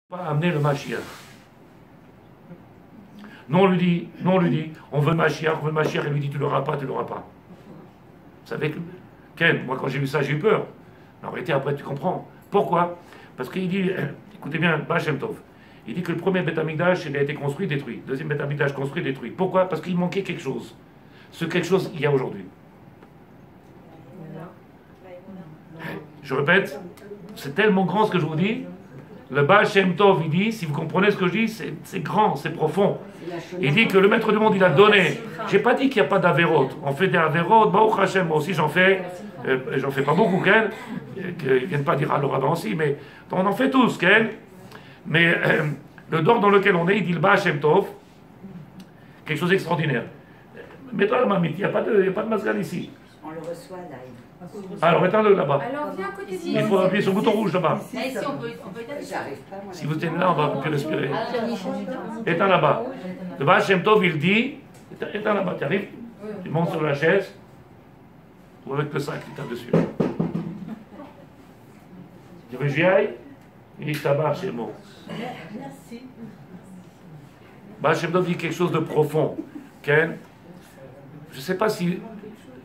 Pas amener le Mashiach. Non, on lui dit, on veut le Mashiach, il lui dit, tu l'auras pas. Vous savez que, Ken, moi quand j'ai vu ça, j'ai eu peur. Mais en réalité, après, tu comprends. Pourquoi? Parce qu'il dit, écoutez bien, Baal Shem Tov, il dit que le premier Beth Amikdash, il a été construit, détruit. Deuxième Beth Amikdash, construit, détruit. Pourquoi? Parce qu'il manquait quelque chose. Ce quelque chose, il y a aujourd'hui. Je répète, c'est tellement grand ce que je vous dis. Le Baal Shem Tov, il dit, si vous comprenez ce que je dis, c'est grand, c'est profond. Il dit que le maître du monde, il a donné. J'ai pas dit qu'il n'y a pas d'Averot. On fait des Averot, Baruch Hashem, moi aussi j'en fais pas beaucoup, Ken. Ils viennent pas dire à le rabbin aussi, mais on en fait tous, Ken. Mais le dor dans lequel on est, il dit le Baal Shem Tov, quelque chose d'extraordinaire. Mets-toi la mamite, il n'y a pas de masgal ici. On le reçoit là. Alors, éteins-le là-bas. Alors, viens à côté d'ici. Il faut appuyer sur le bouton rouge là-bas. Ici, on peut éteindre. J'arrive pas, moi. Si vous tenez là, on va plus respirer. Éteins là-bas. Le Baal Shem Tov, il dit, éteins là-bas, tu arrives, tu montes sur la chaise, ou avec le sac qui tape dessus. Tu veux que j'y aille? Il dit, tabac, c'est bon. Merci. Baal Shem Tov dit quelque chose de profond. Ken, je ne sais pas si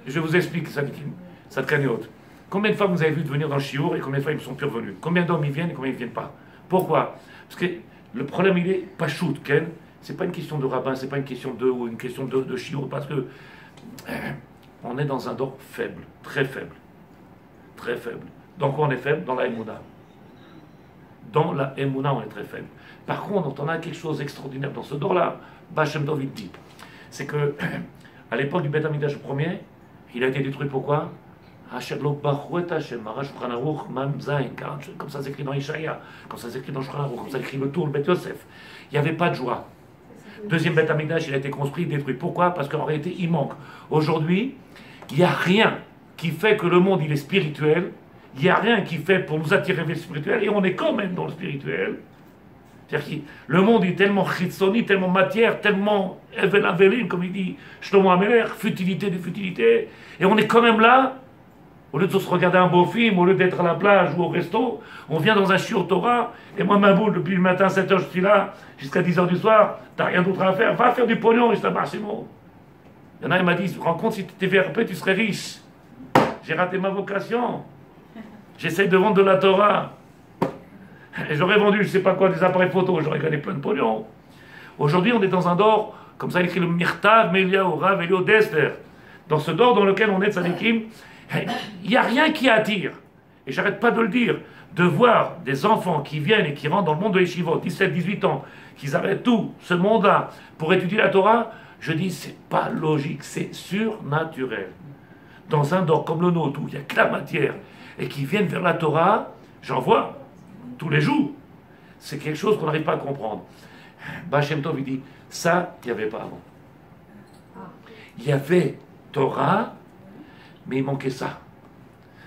je vous explique ça te cagnotte. Combien de fois vous avez vu de venir dans le chiour et combien de fois ils ne sont plus revenus? Combien d'hommes ils viennent et combien ils ne viennent pas? Pourquoi? Parce que le problème il est pas shoot, Ken. C'est pas une question de rabbin, c'est pas une question de ou une question de chiour, parce que on est dans un dor faible, très faible, très faible. Dans quoi on est faible? Dans la Emouna. Dans la Emouna, on est très faible. Par contre, on a quelque chose d'extraordinaire dans ce dor-là. Baal Shem Tov dit, c'est que à l'époque du Beth Amikdash premier, il a été détruit pourquoi? Comme ça s'écrit dans Ishaïa, comme ça s'écrit dans Shulchan Aruch, comme ça s'écrit le Tour, le Beth Yosef. Il n'y avait pas de joie. Deuxième Beth Amikdash, il a été construit, détruit. Pourquoi? Parce qu'en réalité, il manque. Aujourd'hui, il n'y a rien qui fait que le monde il est spirituel. Il n'y a rien qui fait pour nous attirer vers le spirituel, et on est quand même dans le spirituel. C'est-à-dire que le monde est tellement chitsoni, tellement matière, tellement evel aveline, comme il dit Shlomo Ameler, futilité de futilité, et on est quand même là, au lieu de se regarder un beau film, au lieu d'être à la plage ou au resto, on vient dans un shiur Torah, et moi, ma boule, depuis le matin, 7h, je suis là, jusqu'à 10h du soir, t'as rien d'autre à faire, va faire du pognon, et je t'abarre, c'est bon. Il y en a, il m'a dit, tu te rends compte, si tu étais VRP, tu serais riche. J'ai raté ma vocation. J'essaye de vendre de la Torah. Et j'aurais vendu, je ne sais pas quoi, des appareils photo, j'aurais gagné plein de pognon. Aujourd'hui, on est dans un dor, comme ça il écrit le Mirtav, Meliaou, Rav, Elio, Dester. Dans ce dor dans lequel on est, Tzadikim, il n'y a rien qui attire. Et j'arrête pas de le dire, de voir des enfants qui viennent et qui rentrent dans le monde de Yeshivot, 17, 18 ans, qu'ils arrêtent tout, ce monde-là, pour étudier la Torah, je dis, c'est pas logique, c'est surnaturel. Dans un dor comme le nôtre, où il n'y a que la matière, et qui viennent vers la Torah, j'en vois tous les jours. C'est quelque chose qu'on n'arrive pas à comprendre. Baal Shem Tov, il dit, ça, il n'y avait pas avant. Il y avait Torah, mais il manquait ça.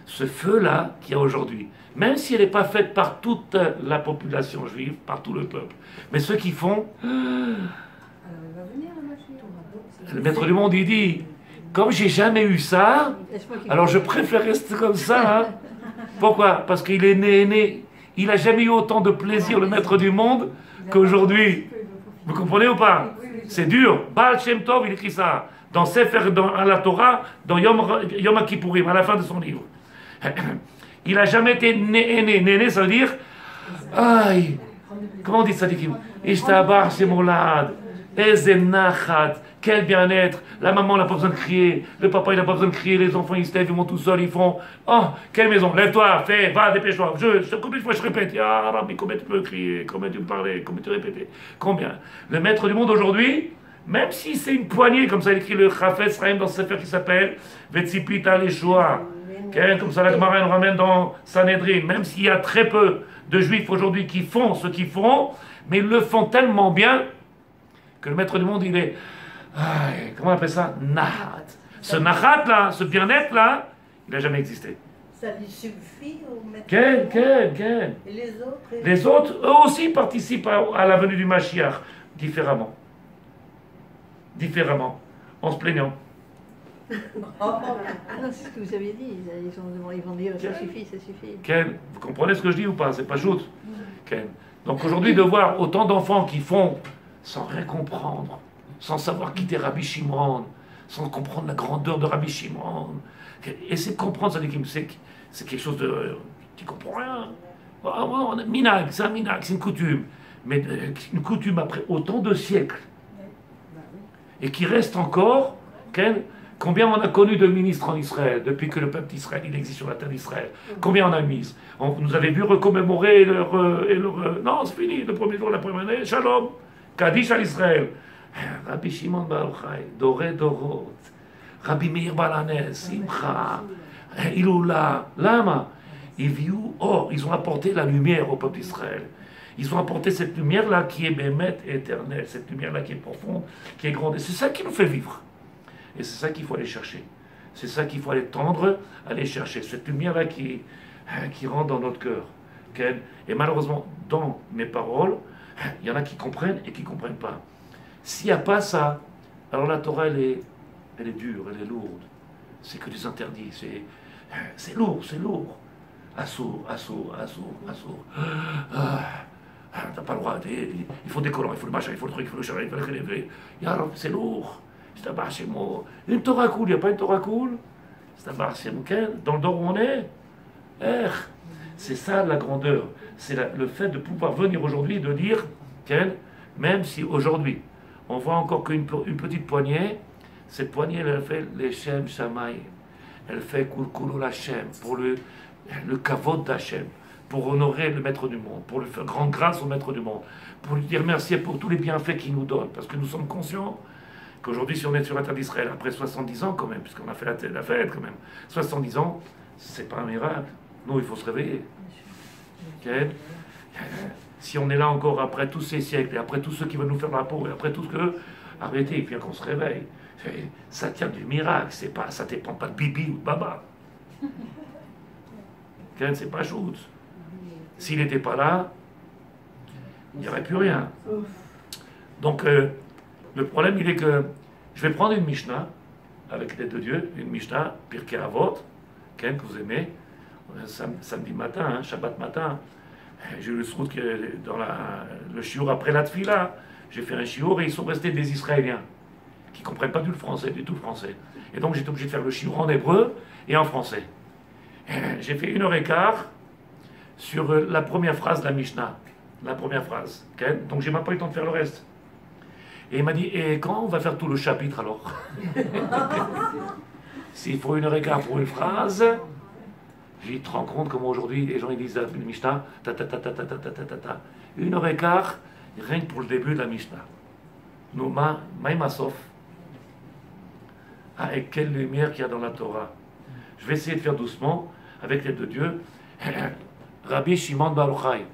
Ce feu-là qu'il y a aujourd'hui, même si elle n'est pas faite par toute la population juive, par tout le peuple, mais ceux qui font... Le maître du monde, il dit, comme j'ai jamais eu ça, alors je préfère rester comme ça. Hein. Pourquoi? Parce qu'il est né. Il n'a jamais eu autant de plaisir, le maître du monde, qu'aujourd'hui. Vous comprenez ou pas? C'est dur. Baal Shem Tov, il écrit ça. Dans Sefer, à la Torah, dans Yom Kippourim, à la fin de son livre. Il n'a jamais été né. Né, ça veut dire... Aïe. Comment on dit ça? Ishtabar Shemolad. Ezenachat. Quel bien-être. La maman n'a pas besoin de crier. Le papa, il n'a pas besoin de crier. Les enfants, ils se lèvent, ils vont tout seuls, ils font... Oh, quelle maison. Lève-toi, fais, va, dépêche-toi. Combien de fois je répète? Ah, Rabbi, combien tu peux crier? Combien tu peux parler? Combien tu peux répéter? Combien? Le maître du monde aujourd'hui, même si c'est une poignée, comme ça il écrit le Chafetz Chaim dans ce sefer qui s'appelle Vetzipita Leshua. Comme ça la Gemara nous ramène dans Sanhedrin. Même s'il y a très peu de juifs aujourd'hui qui font ce qu'ils font, mais ils le font tellement bien que le maître du monde, il est... comment on appelle ça? Nahat. Ce nahat là, ce bien-être là, il n'a jamais existé. Ça lui suffit au maître? Quel. Et les autres? Les autres, eux aussi participent à la venue du Mashiach, différemment. Différemment, en se plaignant. Non, c'est ce que vous avez dit. Ils vont dire ça suffit, ça suffit. Ken, vous comprenez ce que je dis ou pas? C'est pas shoot. Ken. Donc aujourd'hui, de voir autant d'enfants qui font sans rien comprendre, sans savoir qui était Rabbi Shimon, sans comprendre la grandeur de Rabbi Shimon, essayer de comprendre, ça dit que c'est quelque chose de... Tu comprends rien. Minag, c'est un minag, c'est une coutume. Mais une coutume après autant de siècles. Et qui reste encore, combien on a connu de ministres en Israël, depuis que le peuple d'Israël il existe sur la terre d'Israël. Combien on a mis. On nous avait vu recommémorer non, c'est fini, le premier jour, la première année, Shalom, Kaddish à Israël. Rabbi Shimon Bar Yochai, Doré Dorot, Rabbi Meir Balanes, Simcha, Iloula, Lama. Ils ont apporté la lumière au peuple d'Israël. Ils ont apporté cette lumière-là qui est bémette et éternelle, cette lumière-là qui est profonde, qui est grande. Et c'est ça qui nous fait vivre. Et c'est ça qu'il faut aller chercher. C'est ça qu'il faut aller tendre, aller chercher. Cette lumière-là qui rentre dans notre cœur. Et malheureusement, dans mes paroles, il y en a qui comprennent et qui ne comprennent pas. S'il n'y a pas ça, alors la Torah, elle est dure, elle est lourde. C'est que des interdits. C'est lourd, c'est lourd. Assour. T'as pas le droit. Il faut des collants, il faut le machin, il faut le truc, il faut le chalet, il faut le relever. C'est lourd. Une Torah cool, il n'y a pas une Torah cool. Dans le dor où on est. C'est ça la grandeur. C'est le fait de pouvoir venir aujourd'hui et de dire, même si aujourd'hui, on voit encore qu'une petite poignée, cette poignée, elle fait les Shem Shamay. Elle fait Kulkulul Hashem, pour le kavod d'Hashem, pour honorer le maître du monde, pour lui faire grande grâce au maître du monde, pour lui dire merci pour tous les bienfaits qu'il nous donne, parce que nous sommes conscients qu'aujourd'hui, si on est sur la terre d'Israël, après 70 ans quand même, puisqu'on a fait la fête quand même, 70 ans, c'est pas un miracle. Nous, il faut se réveiller. Si on est là encore après tous ces siècles, et après tous ceux qui veulent nous faire la peau, et après tout ce que... Arrêtez, il faut qu'on se réveille. Ça tient du miracle, ça ne dépend pas de Bibi ou de Baba. C'est pas chose. S'il n'était pas là, il n'y aurait plus rien. Donc, le problème, il est que je vais prendre une Mishnah, avec l'aide de Dieu, une Mishnah, Pirkei Avot, que vous aimez, samedi matin, Shabbat matin. J'ai eu le souhait que dans le shiur après la tfila, j'ai fait un shiur et ils sont restés des Israéliens qui ne comprennent pas du tout le français. Et donc j'étais obligé de faire le shiur en hébreu et en français. J'ai fait 1h15 sur la première phrase de la Mishnah. La première phrase. Donc j'ai même pas eu le temps de faire le reste. Et il m'a dit, et quand on va faire tout le chapitre alors? S'il faut 1h15 pour une phrase, j'ai dit, tu te rends compte comment aujourd'hui les gens ils disent la Mishnah, 1h15, rien que pour le début de la Mishnah. Nous, Maïmasof, avec quelle lumière qu'il y a dans la Torah. Je vais essayer de faire doucement, avec l'aide de Dieu. Rabbi Shimon Bar Yochai.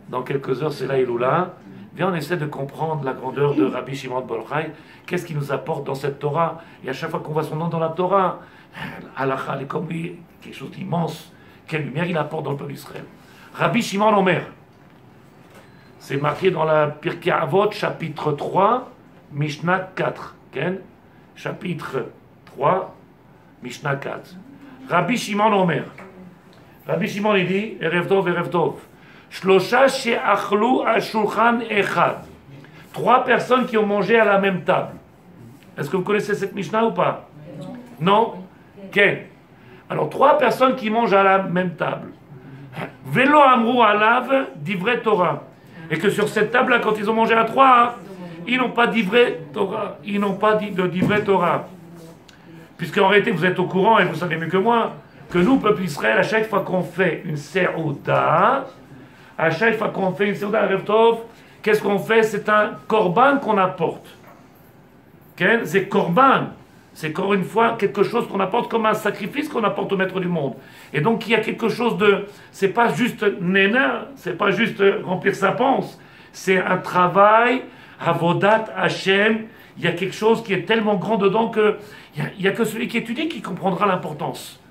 Dans quelques heures, c'est là Iloula. Viens, on essaie de comprendre la grandeur de Rabbi Shimon Bar Yochai. Qu'est-ce qu'il nous apporte dans cette Torah? Et à chaque fois qu'on voit son nom dans la Torah, Halakha, est comme lui, quelque chose d'immense. Quelle lumière il apporte dans le peuple d'Israël. Rabbi Shimon Omer. C'est marqué dans la Pirkei Avot, chapitre 3, Mishnah 4. Chapitre 3, Mishnah 4. Rabbi Shimon Omer. Rabbi Shimon il dit, Erev Tov, Erev Tov. Shlosha she'achlu al shulchan echad. 3 personnes qui ont mangé à la même table. Est-ce que vous connaissez cette Mishnah ou pas? Non? Quel? Alors 3 personnes qui mangent à la même table. Velo amrou alav divrei Torah. Et que sur cette table-là, quand ils ont mangé à 3, ils n'ont pas divrei Torah. Ils n'ont pas dit de divrei Torah. Puisqu'en réalité, vous êtes au courant, et vous savez mieux que moi, que nous, peuple d'Israël, à chaque fois qu'on fait une Seouda, à chaque fois qu'on fait une Seouda à Erev Tov, qu'est-ce qu'on fait? C'est un korban qu'on apporte. C'est korban. C'est encore une fois quelque chose qu'on apporte comme un sacrifice qu'on apporte au maître du monde. Et donc il y a quelque chose de... C'est pas juste néna, c'est pas juste remplir sa panse. C'est un travail, avodat Hashem. Il y a quelque chose qui est tellement grand dedans que il n'y a que celui qui étudie qui comprendra l'importance.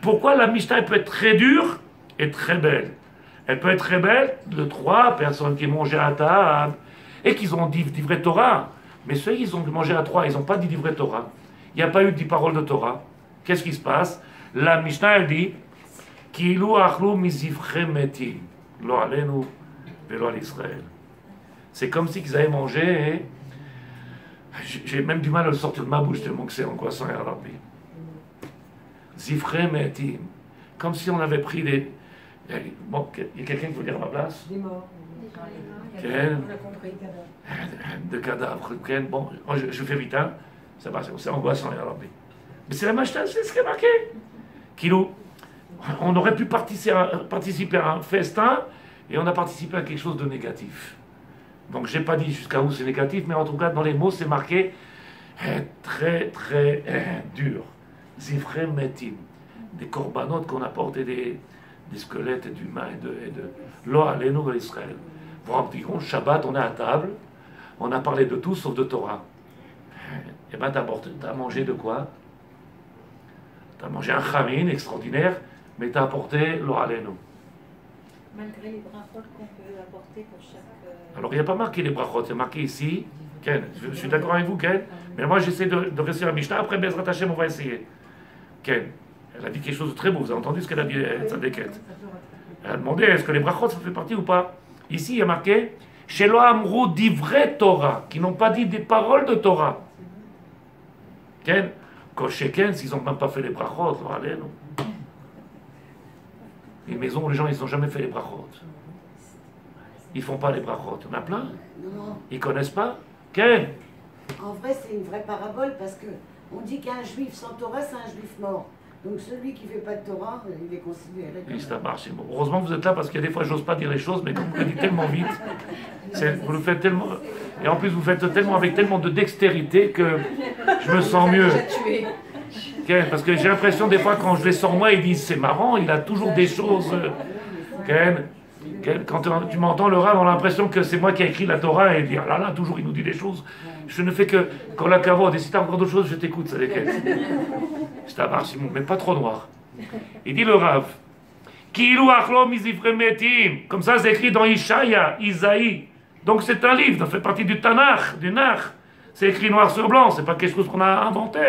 Pourquoi la Mishnah elle peut être très dure et très belle? Elle peut être très belle de 3 personnes qui mangent à table et qui ont dit divrei Torah. Mais ceux qui ont mangé à 3, ils n'ont pas dit divrei Torah. Il n'y a pas eu 10 paroles de Torah. Qu'est-ce qui se passe? La Mishnah elle dit Kilu achlu mizivchem metim. Lo alenu vélo à l'Israël. C'est comme si ils avaient mangé, et j'ai même du mal à le sortir de ma bouche tellement que c'est angoissant et rabbi. Zifre metim. Comme si on avait pris des... Bon, il y a quelqu'un qui veut dire à ma place? Des morts. Quel? On a compris. De cadavres. Quel? Bon, je fais vite, hein. Ça va, c'est angoissant et rabbi. Mais c'est la machta, c'est ce qui est marqué. Kilo. On aurait pu participer à un festin et on a participé à quelque chose de négatif. Donc je n'ai pas dit jusqu'à où c'est négatif, mais en tout cas dans les mots c'est marqué très très dur. Zifre metim. Des corbanotes qu'on apporte et des squelettes d'humains et de lo alenu dans Israël. Bon, Shabbat, on est à table, on a parlé de tout sauf de Torah. Et bien t'as mangé de quoi? T'as mangé un chamin extraordinaire, mais t'as apporté lo alenu. Malgré les brachot qu'on peut apporter pour chaque... Alors il n'y a pas marqué les brachot, c'est marqué ici. Ken, je suis d'accord avec vous, Ken, mais moi j'essaie de rester à la Mishnah, après Bezrat Hashem on va essayer. Ken, elle a dit quelque chose de très beau, vous avez entendu ce qu'elle a dit, Tzadeket. Elle a demandé est-ce que les brachot ça fait partie ou pas. Ici il y a marqué Shelo amrou divrei Torah, qui n'ont pas dit des paroles de Torah. Ken, chez Ken, s'ils n'ont même pas fait les brachot, allez, non. Les maisons où les gens ils n'ont jamais fait les brachot. Ils font pas les brachot. Il y en a plein. Non. Ils connaissent pas. Ken. En vrai, c'est une vraie parabole parce que on dit qu'un juif sans Torah, c'est un juif mort. Donc celui qui ne fait pas de Torah, il est considéré comme... Heureusement que vous êtes là parce qu'il y a des fois, j'ose pas dire les choses, mais comme vous le dites tellement vite, vous le faites tellement. Et en plus, vous faites tellement avec tellement de dextérité que je me sens mieux. Ken, parce que j'ai l'impression des fois quand je les sors moi, ils disent c'est marrant, il a toujours des choses. Ken, quand tu m'entends le Rav, on a l'impression que c'est moi qui ai écrit la Torah et il dit ah là là, toujours il nous dit des choses. Je ne fais que quand la kavod, et si tu as encore d'autres choses, je t'écoute, ça lesquelles. C'est à part Simon, mais pas trop noir. Il dit le Rav, Kilu achlo mizifre metim, comme ça c'est écrit dans Ishaïa, Isaïe. Donc c'est un livre, ça fait partie du Tanakh, du Nach. C'est écrit noir sur blanc, c'est pas quelque chose qu'on a inventé.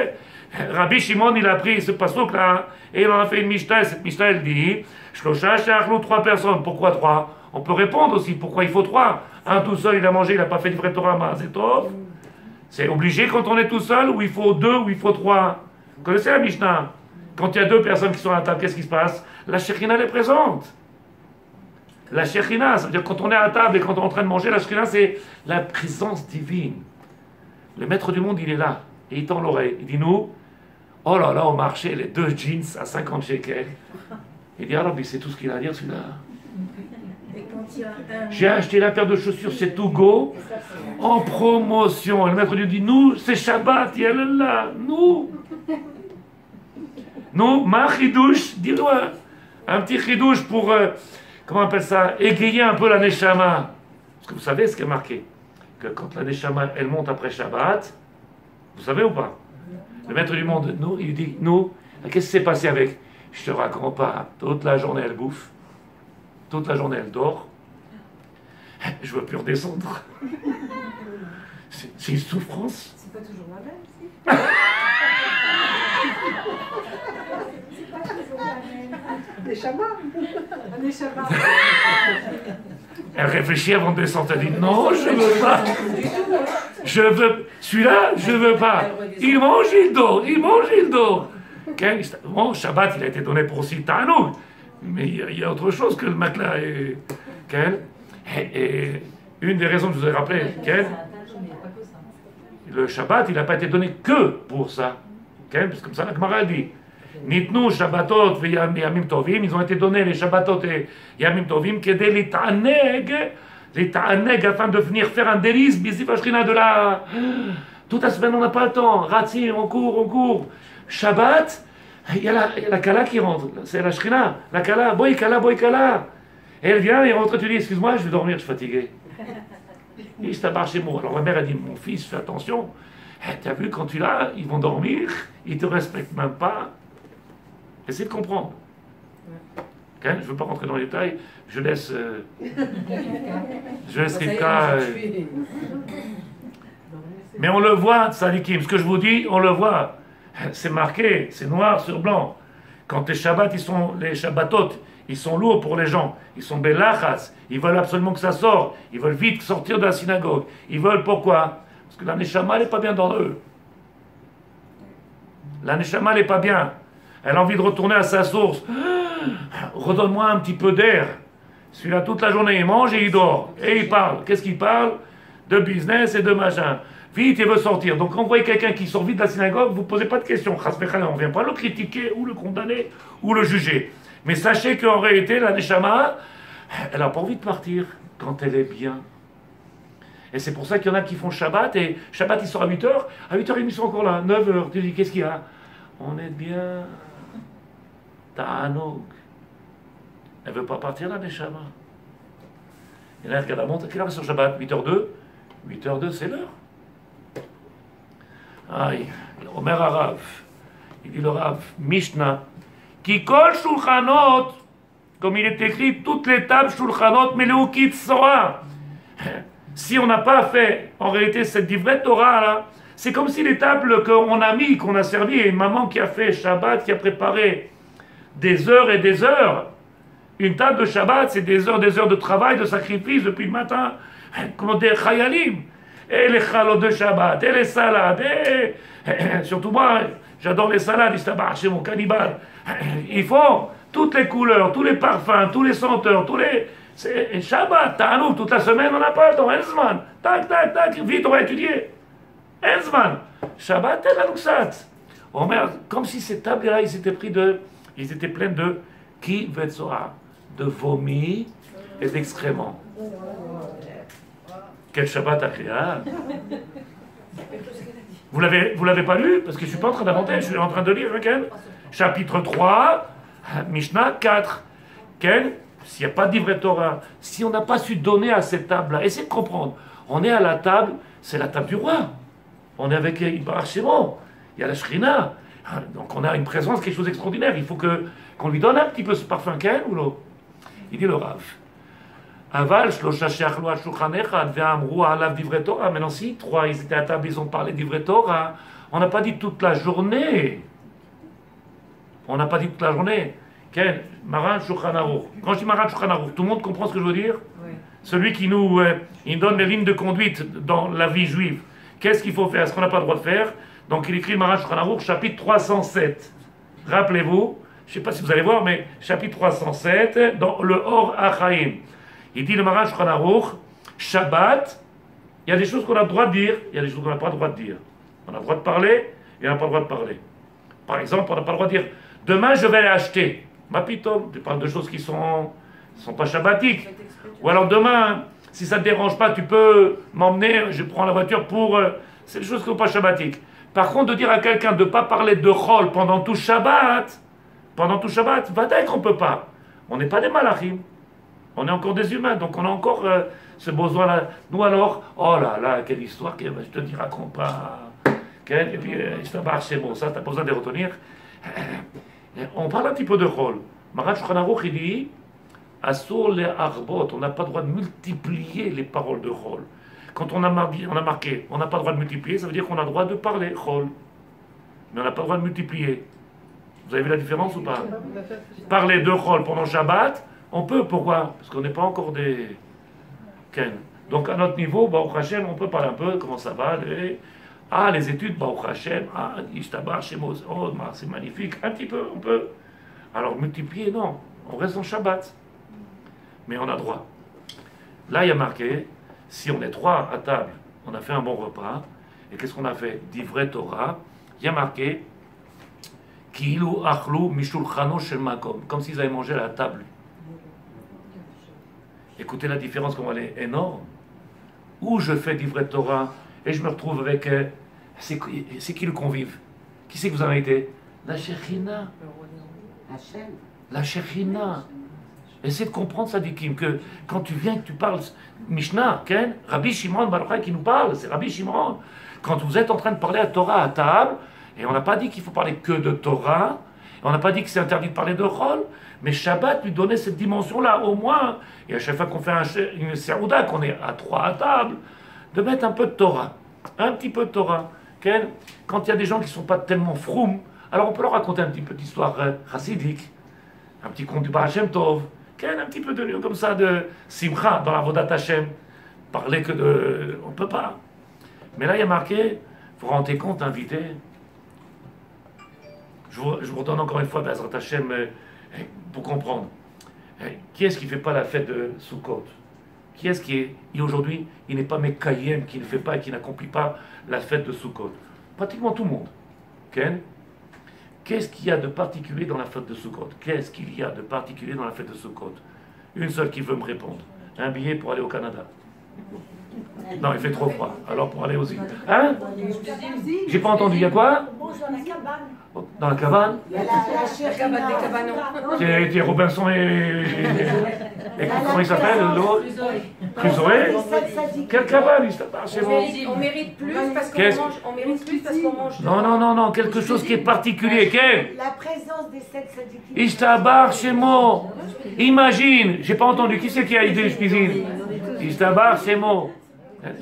Rabbi Shimon, il a pris ce passouk là, et il en a fait une Mishnah, et cette Mishnah elle dit, Shlosha she'achlu, 3 personnes, pourquoi 3? On peut répondre aussi, pourquoi il faut 3? Un tout seul, il a mangé, il n'a pas fait du vrai Torah, c'est top. C'est obligé quand on est tout seul, ou il faut 2, ou il faut 3. Vous connaissez la Mishnah? Quand il y a 2 personnes qui sont à la table, qu'est-ce qui se passe? La Shekhinah elle est présente. La Shekhinah, ça veut dire quand on est à table et quand on est en train de manger, la Shekhinah c'est la présence divine. Le maître du monde, il est là, et il tend l'oreille. Il dit nous, oh là là, au marché, les 2 jeans à 50 shekels. Il dit, ah Rabbi, c'est tout ce qu'il a à dire celui-là. J'ai acheté la paire de chaussures, c'est tout go, en promotion. Et le maître lui dit, nous, c'est Shabbat, il y a là, nous, ma chidouche, dis-nous un petit chidouche pour, comment on appelle ça, égayer un peu la neshama. Parce que vous savez ce qui est marqué, que quand la neshama, elle monte après Shabbat, vous savez ou pas? Le maître du monde, nous, il dit, nous, qu'est-ce qui s'est passé avec? Je te raconte pas, toute la journée elle bouffe, toute la journée elle dort, je veux plus redescendre. C'est une souffrance. C'est pas toujours la même, si. C'est pas toujours la même. Des Shabbats. Des Shabbats. Elle réfléchit avant de descendre, elle dit non, je veux pas. Je veux. Celui-là, je veux pas. Il mange, il dort. Il mange, il dort. Bon, Shabbat, il a été donné pour aussi Tanoug. Mais il y a autre chose que le matelas. Et une des raisons que je vous ai rappelé, le Shabbat, il n'a pas été donné que pour ça. Parce que comme ça, la Gemara dit Nitnu Shabbatot et Yamim Tovim, ils ont été donnés les Shabbatot et Yamim Tovim, qu'aider les Ta'aneg, afin de venir faire un délice, Bizif Ashrina de la. Toute la semaine, on n'a pas le temps. Ratzi, on court. Shabbat, il y a la Kala qui rentre, c'est la Shrina, la Kala, boy Kala. Et elle vient, et rentre, tu dis, excuse-moi, je vais dormir, je suis fatigué. Et je t'abarre chez moi. Alors la mère a dit, mon fils, fais attention. T'as vu, quand tu l'as, ils vont dormir, ils te respectent même pas. Essaye de comprendre. Je ne veux pas rentrer dans les détails, je laisse Rivka. Mais on le voit, Sadikim, ce que je vous dis, on le voit. C'est marqué, c'est noir sur blanc. Quand les Shabbats, les Shabbatot, Ils sont lourds pour les gens. Ils sont belachas. Ils veulent absolument que ça sorte. Ils veulent vite sortir de la synagogue. Ils veulent pourquoi? Parce que la neshama n'est pas bien dans eux. La neshama n'est pas bien. Elle a envie de retourner à sa source. Redonne-moi un petit peu d'air. Celui-là, toute la journée, il mange et il dort. Et il parle. Qu'est-ce qu'il parle? De business et de machin. Vite, il veut sortir. Donc, quand vous voyez quelqu'un qui sort vite de la synagogue, vous ne posez pas de questions. On ne vient pas le critiquer, ou le condamner, ou le juger. Mais sachez qu'en réalité, la neshama, elle n'a pas envie de partir quand elle est bien. Et c'est pour ça qu'il y en a qui font Shabbat, et Shabbat, il sort à 8h. À 8h, ils sont encore là. 9h. Tu dis, qu'est-ce qu'il y a? On est bien. Ta'anog. Elle ne veut pas partir, la neshama. Il y en a qui regarde la montre. Quelle heure est sur Shabbat? 8h02. 8h02, c'est l'heure. Aïe. Omer Arav. Il dit le Rav. Mishnah. Qui kol shulchanot. Comme il est écrit, toutes les tables shulchanot meleukit Torah. Si on n'a pas fait, en réalité, cette divrei Torah là, c'est comme si les tables qu'on a mis, qu'on a servi, et une maman qui a fait Shabbat, qui a préparé des heures et des heures. Une table de Shabbat, c'est des heures de travail, de sacrifice depuis le matin, comme des chayalim. Et les chalots de Shabbat, et les salades, et surtout moi, j'adore les salades, istabar chez mon cannibale. Il faut toutes les couleurs, tous les parfums, tous les senteurs, tous les... C'est Shabbat, Ta'anouk, toute la semaine, on n'a pas le temps. Enzman, tac, tac, tac, vite, on va étudier. Enzman, Shabbat, et l'Anouksat. Comme si ces tables-là, ils étaient pleins de qui vetzoa, de vomi et d'excréments. Quel Shabbat agréable. Vous l'avez pas lu? Parce que je ne suis pas en train d'inventer, je suis en train de lire, Ken. Chapitre 3, Mishnah 4. Ken, s'il n'y a pas de divrei Torah, si on n'a pas su donner à cette table-là, essayez de comprendre. On est à la table, c'est la table du roi. On est avec Ibarach Shemo, il y a la Shrina. Donc on a une présence, quelque chose d'extraordinaire. Il faut qu'on lui donne un petit peu ce parfum Ken ou l'eau. Il dit le Rav. Aval, shlosha she'achlu al shulchan echad ve'amru alav divrei Torah. Maintenant, si 3 ils étaient à table, ils ont parlé divrei Torah, on n'a pas dit toute la journée. On n'a pas dit toute la journée. Ken, Maran Shulchan Aruch. Quand je dis Maran Shulchan Aruch, tout le monde comprend ce que je veux dire? Oui. Celui qui nous il donne les lignes de conduite dans la vie juive. Qu'est-ce qu'il faut faire? Ce qu'on n'a pas le droit de faire. Donc il écrit Maran Shulchan Aruch, chapitre 307. Rappelez-vous, je ne sais pas si vous allez voir, mais chapitre 307, dans le Or Achaim. Il dit le Maran Shulchan Aruch, Shabbat, il y a des choses qu'on a le droit de dire, il y a des choses qu'on n'a pas le droit de dire. On a le droit de parler, et on n'a pas le droit de parler. Par exemple, on n'a pas le droit de dire demain je vais aller acheter. Ma pitom, tu parles de choses qui sont pas shabbatiques. Ou alors demain, si ça ne te dérange pas, tu peux m'emmener, je prends la voiture pour... c'est des choses qui ne sont pas shabbatiques. Par contre, de dire à quelqu'un de ne pas parler de chol pendant tout Shabbat, va dire qu'on ne peut pas. On n'est pas des malachim. On est encore des humains, donc on a encore ce besoin-là. Nous alors, oh là là, quelle histoire, je te dis, raconte pas. Et puis, c'est bon, ça, tu n'as pas besoin de les retenir. On parle un petit peu de chol. Maran Shulchan Aruch, il dit, Asur le arbot, on n'a pas le droit de multiplier les paroles de chol. Quand on a marqué, on n'a pas le droit de multiplier, ça veut dire qu'on a le droit de parler chol. Mais on n'a pas le droit de multiplier. Vous avez vu la différence ou pas? Parler de chol pendant Shabbat, on peut, pourquoi? Parce qu'on n'est pas encore des Ken. Donc à notre niveau, Baruch Hashem, on peut parler un peu, comment ça va, les études, Baruch Hashem, Ishtabar, Shemos, oh, c'est magnifique, un petit peu, on peut. Alors multiplier, non, on reste en Shabbat. Mais on a droit. Là, il y a marqué, si on est 3 à table, on a fait un bon repas, et qu'est-ce qu'on a fait? Divrei Torah, il y a marqué, Ki'ilu achlu mishulchano shel makom, comme s'ils avaient mangé à la table. Écoutez la différence, comment elle est énorme. Où je fais divrei Torah, et je me retrouve avec... c'est qui le convive? Qui c'est que vous avez été? La Shechina. La Shechina. Essayez de comprendre ça, Dikim, que quand tu viens, que tu parles Mishnah, Ken, Rabbi Shimon Bar Yochai qui nous parle, c'est Rabbi Shimon. Quand vous êtes en train de parler à Torah à table, et on n'a pas dit qu'il faut parler que de Torah, on n'a pas dit que c'est interdit de parler de Chol, mais Shabbat lui donnait cette dimension-là, au moins, et à chaque fois qu'on fait une Serouda, qu'on est à 3 à table, de mettre un peu de Torah, un petit peu de Torah. Ken, quand il y a des gens qui ne sont pas tellement froum, alors on peut leur raconter un petit peu d'histoire chassidique. un petit conte du Baal Shem Tov, un petit peu de lieu comme ça de Simcha dans la Vodat Hashem. Parler que de... On ne peut pas. Mais là, il y a marqué, vous vous rendez compte, invité. Je vous redonne encore une fois, Bezrat Hashem, pour comprendre. Qui est-ce qui ne fait pas la fête de Sukkot? Qui est-ce qui est... Et aujourd'hui, il n'est pas Mekayem, qui ne fait pas et qui n'accomplit pas la fête de Sukkot? Pratiquement tout le monde. Ken? Qu'est-ce qu'il y a de particulier dans la fête de Sukkot? Qu'est-ce qu'il y a de particulier dans la fête de Sukkot? Une seule qui veut me répondre. Un billet pour aller au Canada. Non, il fait trop froid. Alors pour aller aux îles. Hein? J'ai pas entendu. Il y a quoi? Dans la cabane? Il y a la cabane des cabanons. C'est Robinson et comment il s'appelle l'autre? Crusoe? Quelle cabane? On mérite plus parce qu'on mange. Non, quelque chose qui est particulier. Quel? La présence des 7 sadikim. Ishtabar Shemo. Imagine, j'ai pas entendu. Qui c'est qui a aidé je cuisine? Ishtabar Shemo.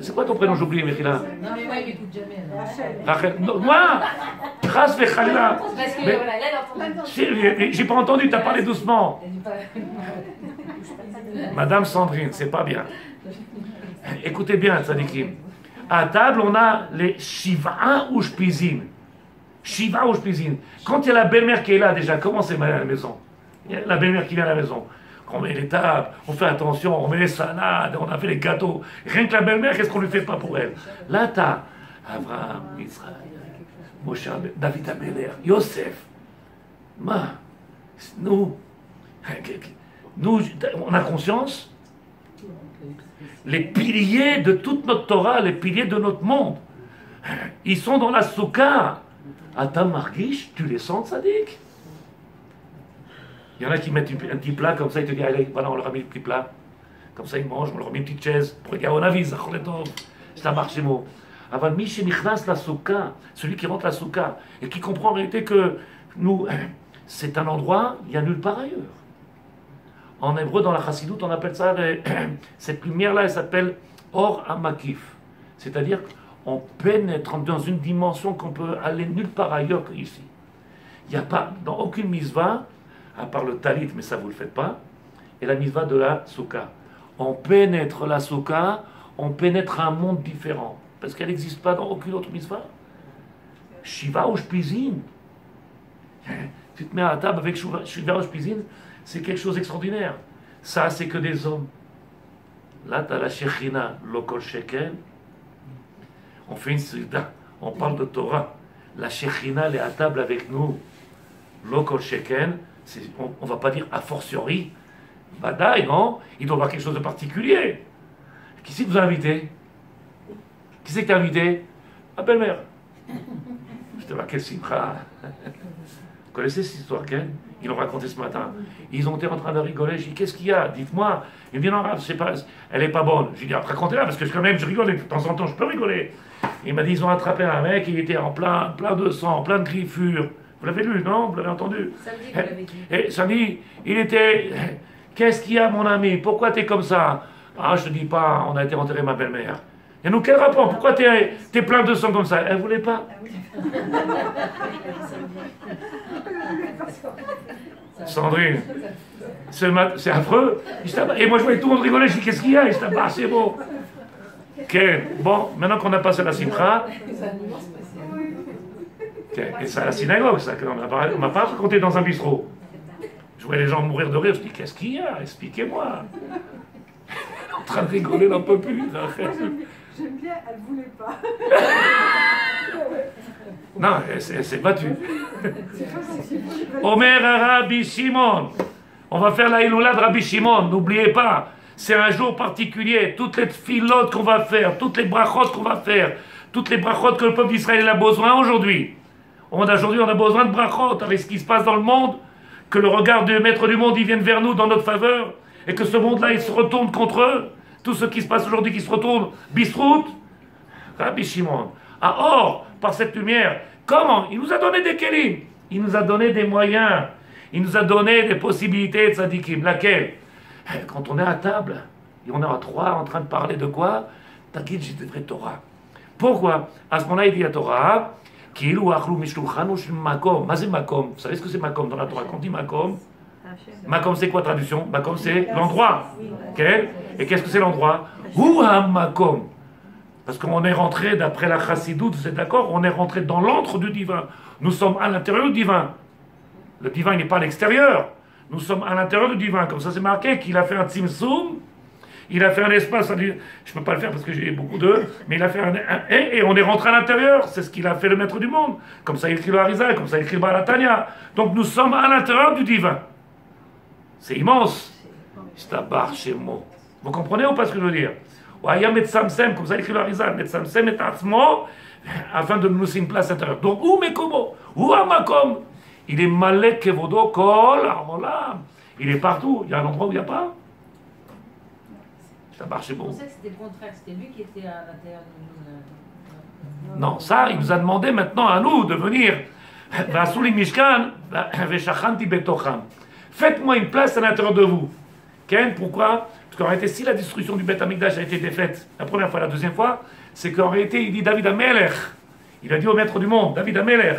C'est quoi ton prénom, j'oublie, Mechila? Non, mais moi, il m'écoute jamais. Rachel. Moi? Ras Vechalila. Parce que, voilà, là, il J'ai pas entendu, t'as parlé doucement. Madame Sandrine, c'est pas bien. Écoutez bien, Tzadikim. À table, on a les Shiva ou Shpizin. Shiva ou Shpizin. Quand il y a la belle-mère qui est là, déjà, comment c'est mal à la maison? Il y a la belle-mère qui vient à la maison. On met les tables, on fait attention, on met les salades, on a fait les gâteaux. Rien que la belle-mère, qu'est-ce qu'on lui fait pas pour elle? Là, t'as Abraham, Israël, Moshe, David Améler, Yosef. Nous, on a conscience. Les piliers de toute notre Torah, les piliers de notre monde, ils sont dans la soukha. Atam Margish, tu les sens, Sadik? Il y en a qui mettent un petit plat comme ça, ils te disent, allez, voilà, on leur a mis le petit plat. Comme ça, ils mangent, on leur a mis une petite chaise. Pour regarder, on avise, ça marche, mot. Avant Michel Nichnas la soukha, celui qui rentre la soukha, et qui comprend en réalité que nous, c'est un endroit, il n'y a nulle part ailleurs. En hébreu, dans la chassidoute, on appelle ça, cette lumière-là, elle s'appelle Or Amakif. C'est-à-dire qu'on pénètre dans une dimension qu'on peut aller nulle part ailleurs qu'ici. Il n'y a pas, dans aucune misva, à part le talit, mais ça vous le faites pas, et la mitzvah de la soukha. On pénètre la soukha, on pénètre un monde différent, parce qu'elle n'existe pas dans aucune autre mitzvah. Shiva ou Shpizin. Tu te mets à la table avec Shiva ou Shpizin, c'est quelque chose d'extraordinaire. Ça, c'est que des hommes. Là, tu as la Shechina, Lokol Shekel. On fait une sida, on parle de Torah. La Shechina, elle est à table avec nous. Lokol Shekel. On ne va pas dire a fortiori, badaï, non? Il doit y avoir quelque chose de particulier. Qui c'est que vous a invité? Qui c'est que t'as invité? Ma belle-mère. Je te vois, quelle simcha. Vous connaissez cette histoire, Ken? Ils l'ont raconté ce matin. Ils ont été en train de rigoler. J'ai dit, qu'est-ce qu'il y a? Dites-moi. Il me dit, non, elle n'est pas bonne. J'ai dit, racontez-la, parce que quand même, je rigole, de temps en temps, je peux rigoler. Il m'a dit, ils ont attrapé un mec, il était en plein de sang, plein de griffures. Vous l'avez lu, non? Vous l'avez entendu? Samedi, vous l'avez dit. Et samedi, il était... Qu'est-ce qu'il y a, mon ami? Pourquoi t'es comme ça? Ah, je te dis pas, on a été enterrer ma belle-mère. Et nous, quel rapport? Pourquoi t'es plein de sang comme ça? Elle voulait pas. Sandrine, c'est affreux. Et moi, je voyais tout le monde rigoler. Je dis, qu'est-ce qu'il y a? Il se c'est beau. Ok, bon, maintenant qu'on a passé la simcha... Et c'est à la synagogue, ça. On m'a pas raconté dans un bistrot. Je voyais les gens mourir de rire. Je dis, qu'est-ce qu'il y a? Expliquez-moi. En train de rigoler, n'en peut plus. J'aime bien, elle ne voulait pas. Non, elle s'est battue. Omer Rabbi Shimon. On va faire la Iloula de Rabbi Shimon. N'oubliez pas, c'est un jour particulier. Toutes les filotes qu'on va faire, toutes les brachot qu'on va faire, toutes les brachot que le peuple d'Israël a besoin aujourd'hui. Aujourd'hui, on a besoin de brachot avec ce qui se passe dans le monde, que le regard du maître du monde, il vienne vers nous dans notre faveur, et que ce monde-là, il se retourne contre eux. Tout ce qui se passe aujourd'hui, qui se retourne, Bisrout, Rabbi Shimon. Ah, or, par cette lumière, comment? Il nous a donné des kélim, il nous a donné des moyens, il nous a donné des possibilités de tzadikim. Laquelle? Quand on est à table, et on est à trois en train de parler de quoi? T'inquiète, j'ai des vrais Torah. Pourquoi? À ce moment-là, il dit à Torah, Kilu achlu mishulchanu shel makom. Mazé makom. Vous savez ce que c'est makom dans la Torah? Quand on dit makom, Makom, c'est quoi traduction? Makom, c'est l'endroit. Okay? Et qu'est-ce que c'est l'endroit? Où un Makom? Parce qu'on est rentré, d'après la chassidoute, vous êtes d'accord? On est rentré dans l'antre du divin. Nous sommes à l'intérieur du divin. Le divin, il n'est pas à l'extérieur. Nous sommes à l'intérieur du divin. Comme ça, c'est marqué qu'il a fait un tzimtzum. Il a fait un espace. Je ne peux pas le faire parce que j'ai beaucoup d'eux. Mais il a fait et on est rentré à l'intérieur. C'est ce qu'il a fait le maître du monde. Comme ça, il écrit le Harizal. Comme ça, il écrit le Balatania. Donc, nous sommes à l'intérieur du divin. C'est immense. Vous comprenez ou pas ce que je veux dire? Comme ça, il écrit le Harizal. Afin de nous laisser une place intérieure. Donc, où Mekomo? Où Amakom? Il est malek kevodo kol armolam. Il est partout. Il y a un endroit où il n'y a pas. Ça marche bon. Je pensais que c'était le contraire. C'était lui qui était à l'intérieur de nous. Non, ça, il nous a demandé maintenant à nous de venir. Faites-moi une place à l'intérieur de vous. Pourquoi? Parce qu'en réalité, si la destruction du Beth Amikdash a été défaite la première fois, la deuxième fois, c'est qu'en réalité, il dit David Amelech. Il a dit au maître du monde, David Amelech,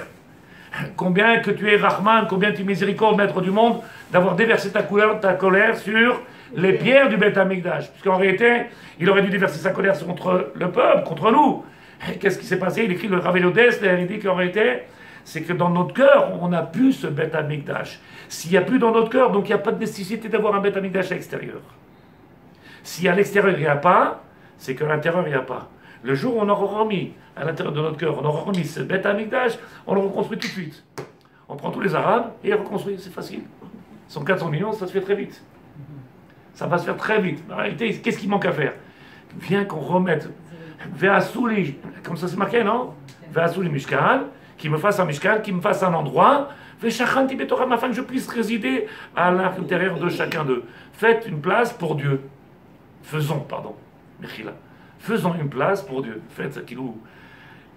combien que tu es Rahman, combien tu es miséricorde, maître du monde, d'avoir déversé ta colère sur les pierres du Beth Amikdash. Puisqu'en réalité, il aurait dû déverser sa colère contre le peuple, contre nous. Qu'est-ce qui s'est passé? Il écrit le Rav Eliezer, il dit qu'en réalité, c'est que dans notre cœur, on n'a plus ce Beth Amikdash. S'il n'y a plus dans notre cœur, donc il n'y a pas de nécessité d'avoir un Beth Amikdash à l'extérieur. Si à l'extérieur il n'y a pas, c'est qu'à l'intérieur il n'y a pas. Le jour où on aura remis à l'intérieur de notre cœur, on aura remis ce Beth Amikdash, on le reconstruit tout de suite. On prend tous les Arabes et on reconstruit, c'est facile. Ils sont 400 millions, ça se fait très vite. Ça va se faire très vite. En réalité, qu'est-ce qu'il manque à faire? Viens qu'on remette Ve'asuli, comme ça c'est marqué, non? Ve'asuli Mishkan, qui me fasse un Mishkan, qui me fasse un endroit, Ve'shachanti betoram, afin que je puisse résider à l'intérieur de chacun d'eux. Faites une place pour Dieu. Faisons une place pour Dieu. Faites ce qu'il ou.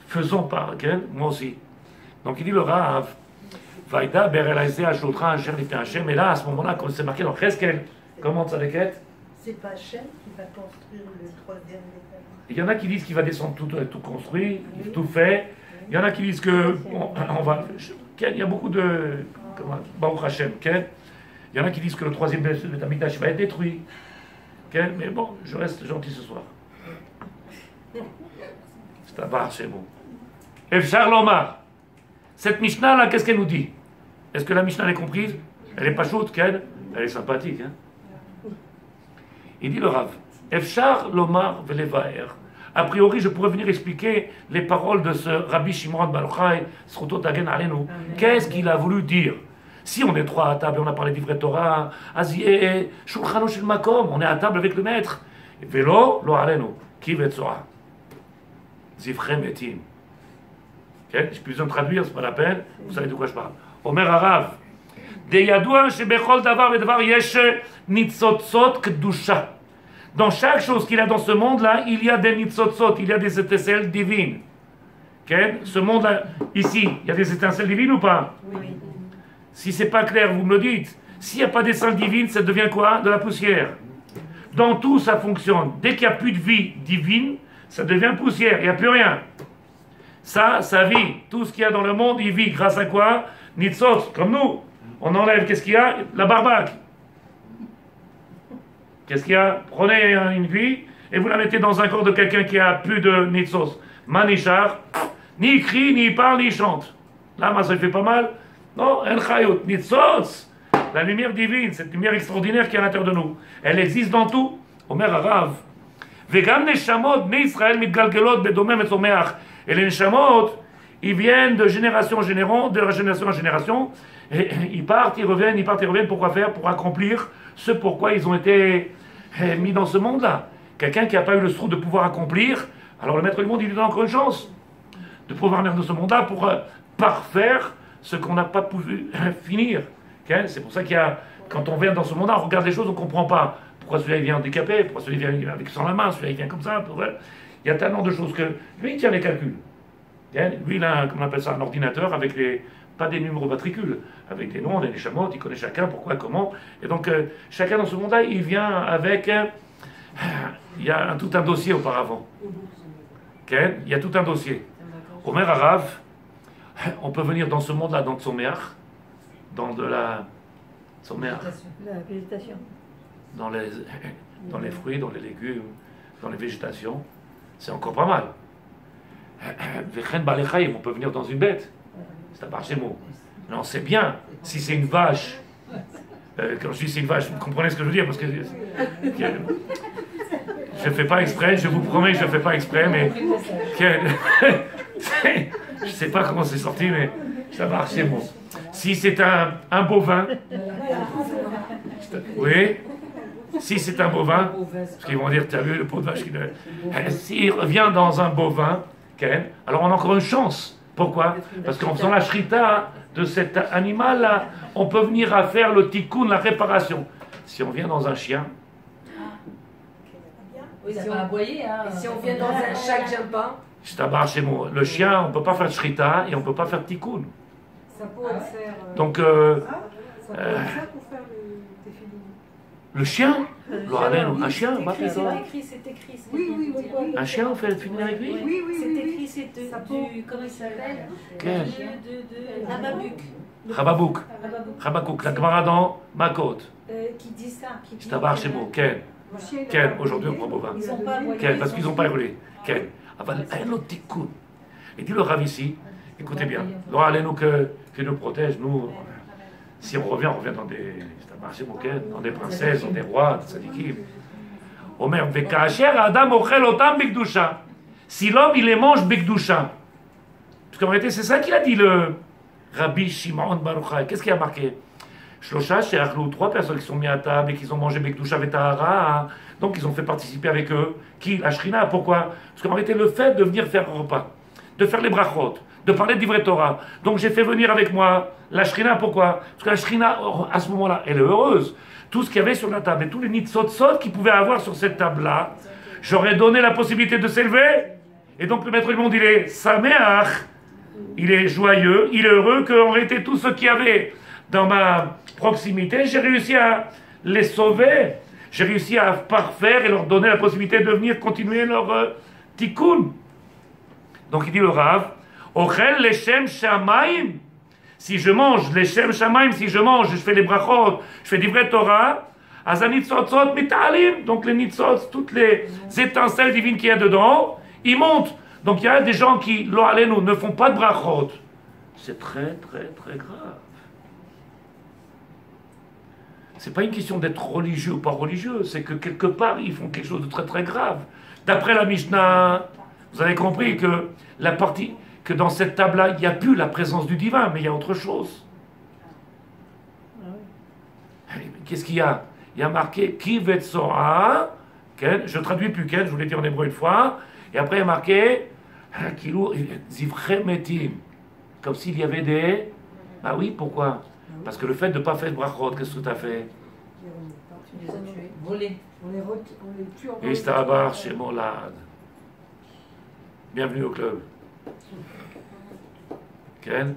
Faisons par quel? Moi aussi. Donc il dit le Rav, Vaïda berelaïsé ashlotra asher nifte Hashem. Et là, à ce moment-là, quand c'est marqué dans Cheskel, comment ça l'équête? C'est pas Hashem qui va construire le troisième étage. Il y en a qui disent qu'il va descendre tout construit, tout fait. Il y en a qui disent que on va. Il y a beaucoup de. Baruch Hashem. Il y en a qui disent que le troisième Beth Amikdash va être détruit. Mais bon, je reste gentil ce soir. C'est un bar, c'est bon. Efshar Lomar. Cette Mishnah-là, qu'est-ce qu'elle nous dit? Est-ce que la Mishnah elle est comprise? Elle est pas chaude, elle est sympathique. Il dit le Rav. Efshar Lomar Velevaer. A priori, je pourrais venir expliquer les paroles de ce Rabbi Shimon Bar Yochai, Sroto Tagen Alenu. Qu'est-ce qu'il a voulu dire? Si on est trois à table et on a parlé d'Ivret Torah, Shulchano Shel Makom, on est à table avec le maître. Velo, lo alenu, ki vetzoa. Zifre metim. J'ai plus besoin de traduire, c'est pas la peine, vous savez de quoi je parle. Omer Arav. De yadoua shebechol davar et davar yesh nitzotzot kedusha. Dans chaque chose qu'il y a dans ce monde-là, il y a des nitzotzot, il y a des étincelles divines. Ce monde-là, ici, il y a des étincelles divines ou pas? Oui. Si c'est pas clair, vous me le dites. S'il n'y a pas d'étincelles divines, ça devient quoi? De la poussière. Dans tout, ça fonctionne. Dès qu'il n'y a plus de vie divine, ça devient poussière, il n'y a plus rien. Ça vit. Tout ce qu'il y a dans le monde, il vit. Grâce à quoi? Nitzot, comme nous. On enlève, qu'est-ce qu'il y a? La barbaque. Qu'est-ce qu'il y a? Prenez une vie et vous la mettez dans un corps de quelqu'un qui a plus de nitzos. Manichar, ni il crie, ni il parle, ni il chante. Là, ça lui fait pas mal. Non, en chayot, nitzos. La lumière divine, cette lumière extraordinaire qui est à l'intérieur de nous. Elle existe dans tout. Omer Arav. Vegam neshamot, ne Israël mitgalgelot bedomem et someach. Et les neshamot, ils viennent de génération en génération, et ils partent, ils reviennent, pourquoi faire? Pour accomplir ce pourquoi ils ont été mis dans ce monde-là. Quelqu'un qui n'a pas eu le srout de pouvoir accomplir, alors le maître du monde, il lui donne encore une chance de pouvoir venir dans ce monde-là pour parfaire ce qu'on n'a pas pu finir. C'est pour ça qu'il y a, quand on vient dans ce monde-là, on regarde les choses, on ne comprend pas. Pourquoi celui-là il vient handicapé, pourquoi celui-là il vient avec sans la main, celui-là il vient comme ça. Il y a tellement de choses que lui il tient les calculs. Lui il a, comment on appelle ça, un ordinateur avec pas des numéros matricules, avec des noms, des chamottes, il connaît chacun, pourquoi, comment. Et donc chacun dans ce monde-là, il vient avec, il y a tout un dossier auparavant. Il y a tout un dossier. Omer Arav, on peut venir dans ce monde-là, dans Tzomeach, dans de la Sommeach. La végétation. Dans les fruits, dans les légumes, dans les végétations, c'est encore pas mal. On peut venir dans une bête. C'est un barchémo. Mais on sait bien, si c'est une vache, quand je dis c'est une vache, vous comprenez ce que je veux dire, parce que je ne fais pas exprès, je vous promets que je ne fais pas exprès, mais je ne sais pas comment c'est sorti, mais ça marche, c'est bon. Si c'est un bovin, oui, si c'est un bovin, parce qu'ils vont dire, tu as vu le pot de vache, s'il revient dans un bovin, alors on a encore une chance. Pourquoi? Parce qu'en faisant la shrita de cet animal-là, on peut venir à faire le tikkun, la réparation. Si on vient dans un chien, oui, si on aboyer, hein. Et si on vient dans un chat que j'aime pas. Je tabarre chez moi. Le chien, on ne peut pas faire shrita et on ne peut pas faire tikkun. Ça pourrait faire. Donc, ça pourrait faire pour faire le téfilin. le chien, un chien, C'est écrit. Oui. un chien, on fait le finir avec lui. Oui. C'est écrit, c'est du. Comment il s'appelle? Quel? De Hababouk. Habakkuk, la Gemara dans Makot. Qui dit ça. Je tabarre chez moi. Quel? Aujourd'hui on prend bovin. Quel? Parce qu'ils n'ont pas roulé. Quel? Et dit le Rav ici, écoutez bien, que nous protège, nous, si on revient dans des, dans des princesses, dans des rois, des sadikim. Omer, Vekacher Adam ochel otam bikdusha. Si l'homme il les mange bikdusha. Parce qu'en réalité c'est ça qu'il a dit le Rabbi Shimon Bar Yochai. Qu'est-ce qu'il a marqué? Shlosha she'achlou, 3 personnes qui sont mis à table et qui ont mangé bikdusha vetahara. Donc ils ont fait participer avec eux. Qui? La Shrina. Pourquoi? Parce qu'en réalité le fait de venir faire un repas, de faire les brachot, de parler d'Ivrei Torah. Donc j'ai fait venir avec moi la Shrina. Pourquoi? Parce que la Shrina, à ce moment-là, elle est heureuse. Tout ce qu'il y avait sur la table et tous les nitzotzot qu'il pouvait avoir sur cette table-là, j'aurais donné la possibilité de s'élever. Et donc le maître du monde, il est sameach, il est joyeux, il est heureux qu'en réalité tout ce qu'il y avait dans ma proximité, j'ai réussi à les sauver. J'ai réussi à parfaire et leur donner la possibilité de venir continuer leur tikkun. Donc il dit le Rav, Ochel leshem shamayim. Si je mange leshem shamayim, si je mange, je fais les brachot, je fais d'Ivrei Torah, azanit tzotzot mitalim. Donc les nitzot, toutes les étincelles divines qu'il y a dedans, ils montent. Donc il y a des gens qui, lo alenu, ne font pas de brachot. C'est très grave. C'est pas une question d'être religieux ou pas religieux, c'est que quelque part, ils font quelque chose de très grave. D'après la Mishnah, vous avez compris que la partie, que dans cette table-là, il n'y a plus la présence du divin, mais il y a autre chose. Qu'est-ce qu'il y a? Il y a marqué Ki vetsora, je traduis plus Ken, je vous l'ai dit en hébreu une fois, et après il y a marqué Kilou zivremetim, comme s'il y avait des. Ah oui, pourquoi? Parce que le fait de ne pas faire de brachot, qu'est-ce que tu as fait? Tu les as tués. Volés. On les tue en Istabar chez Molad. Bienvenue au club. Ken?